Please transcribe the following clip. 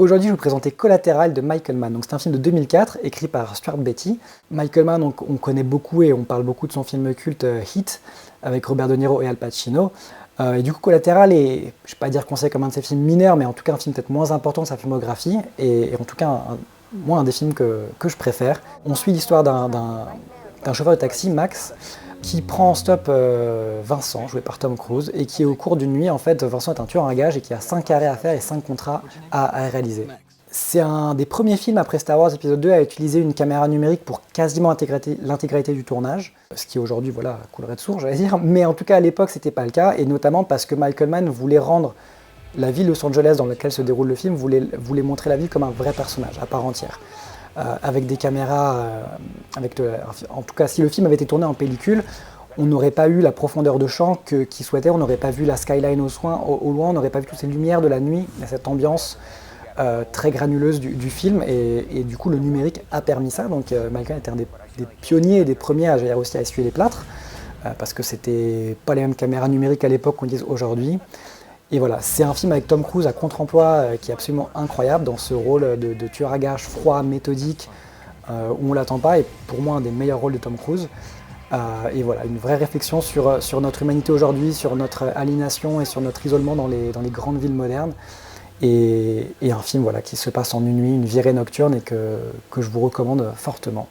Aujourd'hui, je vais vous présenter Collateral de Michael Mann. Donc, c'est un film de 2004, écrit par Stuart Beattie. Michael Mann, on connaît beaucoup et on parle beaucoup de son film culte Heat, avec Robert De Niro et Al Pacino. Et du coup, Collateral est, je ne vais pas dire considéré comme un de ses films mineurs, mais en tout cas un film peut-être moins important de sa filmographie, et en tout cas, moi, un des films que je préfère. On suit l'histoire d'un chauffeur de taxi, Max, qui prend en stop Vincent, joué par Tom Cruise, et qui au cours d'une nuit, en fait, Vincent est un tueur à gages et qui a 5 arrêts à faire et 5 contrats à réaliser. C'est un des premiers films après Star Wars épisode 2 à utiliser une caméra numérique pour quasiment l'intégralité du tournage, ce qui aujourd'hui, voilà, coulerait de source, j'allais dire, mais en tout cas à l'époque c'était pas le cas, et notamment parce que Michael Mann voulait rendre la ville de Los Angeles dans laquelle se déroule le film, voulait montrer la ville comme un vrai personnage, à part entière. Avec des caméras, en tout cas si le film avait été tourné en pellicule, on n'aurait pas eu la profondeur de champ qu'il souhaitait, on n'aurait pas vu la skyline au loin, on n'aurait pas vu toutes ces lumières de la nuit, cette ambiance très granuleuse du film, et du coup le numérique a permis ça. Donc Michael était un des pionniers et des premiers à aussi à essuyer les plâtres, parce que c'était pas les mêmes caméras numériques à l'époque qu'on utilise aujourd'hui. Et voilà, c'est un film avec Tom Cruise à contre-emploi qui est absolument incroyable dans ce rôle de tueur à gages froid, méthodique, où on ne l'attend pas, et pour moi un des meilleurs rôles de Tom Cruise. Et voilà, une vraie réflexion sur notre humanité aujourd'hui, sur notre aliénation et sur notre isolement dans les grandes villes modernes. Et un film voilà, qui se passe en une nuit, une virée nocturne, et que je vous recommande fortement.